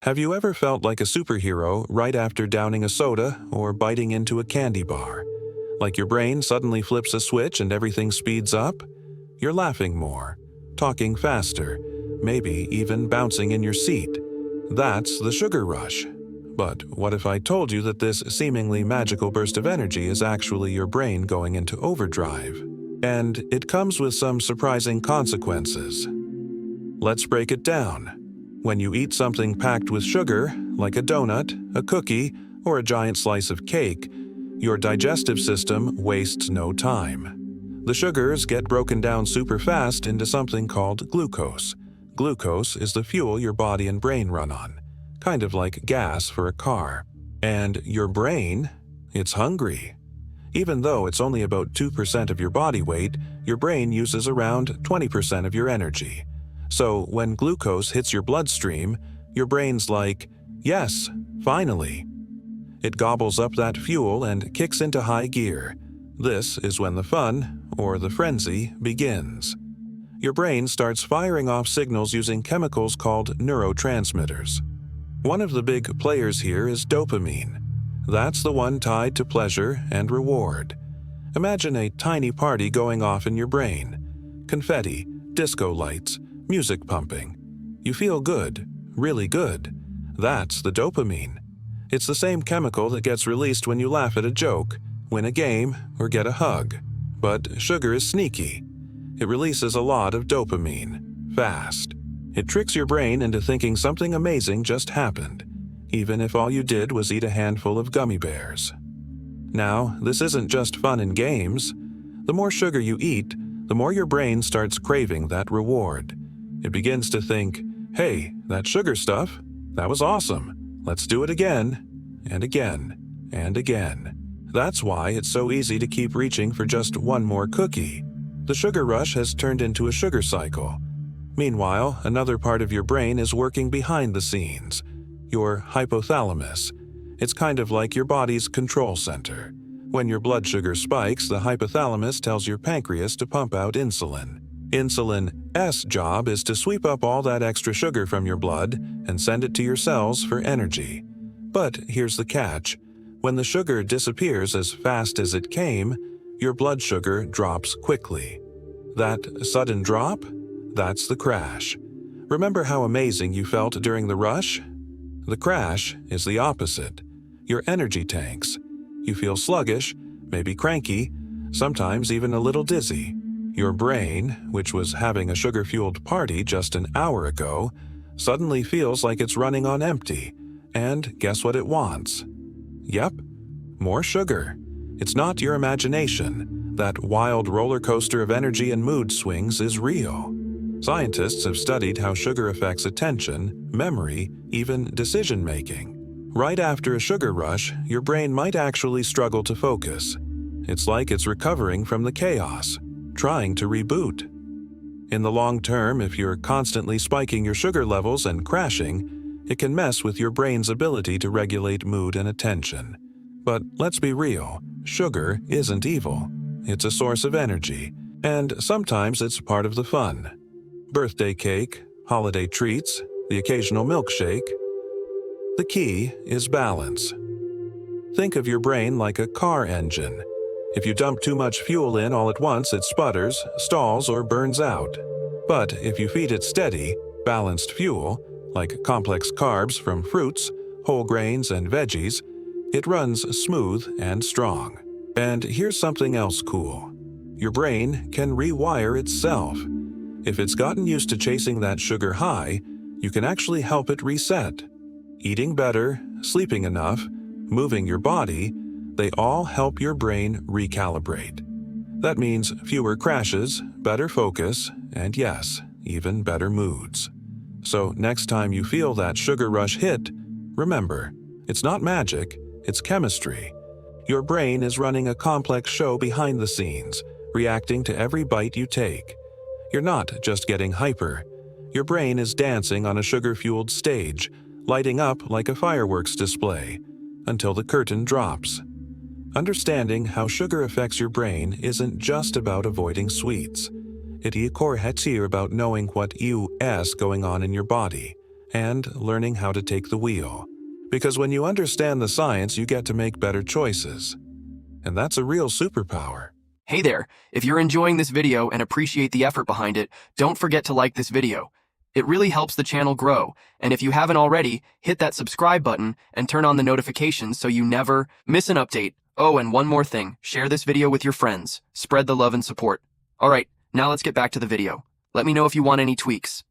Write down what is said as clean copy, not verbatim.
Have you ever felt like a superhero right after downing a soda or biting into a candy bar? Like your brain suddenly flips a switch and everything speeds up? You're laughing more, talking faster, maybe even bouncing in your seat. That's the sugar rush. But what if I told you that this seemingly magical burst of energy is actually your brain going into overdrive? And it comes with some surprising consequences. Let's break it down. When you eat something packed with sugar, like a donut, a cookie, or a giant slice of cake, your digestive system wastes no time. The sugars get broken down super fast into something called glucose. Glucose is the fuel your body and brain run on, kind of like gas for a car. And your brain, it's hungry. Even though it's only about 2% of your body weight, your brain uses around 20% of your energy. So when glucose hits your bloodstream, your brain's like, yes, finally. It gobbles up that fuel and kicks into high gear. This is when the fun, or the frenzy, begins. Your brain starts firing off signals using chemicals called neurotransmitters. One of the big players here is dopamine. That's the one tied to pleasure and reward. Imagine a tiny party going off in your brain. Confetti, disco lights, music pumping. You feel good, really good. That's the dopamine. It's the same chemical that gets released when you laugh at a joke, win a game, or get a hug. But sugar is sneaky. It releases a lot of dopamine, fast. It tricks your brain into thinking something amazing just happened, even if all you did was eat a handful of gummy bears. Now, this isn't just fun and games. The more sugar you eat, the more your brain starts craving that reward. It begins to think, hey, that sugar stuff, that was awesome. Let's do it again, and again, and again. That's why it's so easy to keep reaching for just one more cookie. The sugar rush has turned into a sugar cycle. Meanwhile, another part of your brain is working behind the scenes, your hypothalamus. It's kind of like your body's control center. When your blood sugar spikes, the hypothalamus tells your pancreas to pump out insulin. Insulin's job is to sweep up all that extra sugar from your blood and send it to your cells for energy. But here's the catch. When the sugar disappears as fast as it came, your blood sugar drops quickly. That sudden drop? That's the crash. Remember how amazing you felt during the rush? The crash is the opposite. Your energy tanks. You feel sluggish, maybe cranky, sometimes even a little dizzy. Your brain, which was having a sugar-fueled party just an hour ago, suddenly feels like it's running on empty. And guess what it wants? Yep, more sugar. It's not your imagination. That wild roller coaster of energy and mood swings is real. Scientists have studied how sugar affects attention, memory, even decision-making. Right after a sugar rush, your brain might actually struggle to focus. It's like it's recovering from the chaos, trying to reboot. In the long term, if you're constantly spiking your sugar levels and crashing, it can mess with your brain's ability to regulate mood and attention. But let's be real, sugar isn't evil. It's a source of energy, and sometimes it's part of the fun. Birthday cake, holiday treats, the occasional milkshake. The key is balance. Think of your brain like a car engine. If you dump too much fuel in all at once, it sputters, stalls, or burns out. But if you feed it steady, balanced fuel, like complex carbs from fruits, whole grains, and veggies, it runs smooth and strong. And here's something else cool. Your brain can rewire itself. If it's gotten used to chasing that sugar high, you can actually help it reset. Eating better, sleeping enough, moving your body, they all help your brain recalibrate. That means fewer crashes, better focus, and yes, even better moods. So next time you feel that sugar rush hit, remember, it's not magic, it's chemistry. Your brain is running a complex show behind the scenes, reacting to every bite you take. You're not just getting hyper. Your brain is dancing on a sugar-fueled stage, lighting up like a fireworks display, until the curtain drops. Understanding how sugar affects your brain isn't just about avoiding sweets. It is about knowing what is going on in your body and learning how to take the wheel. Because when you understand the science, you get to make better choices. And that's a real superpower. Hey there, if you're enjoying this video and appreciate the effort behind it, don't forget to like this video. It really helps the channel grow, and if you haven't already, hit that subscribe button and turn on the notifications so you never miss an update. Oh, and one more thing, share this video with your friends. Spread the love and support. Alright, now let's get back to the video. Let me know if you want any tweaks.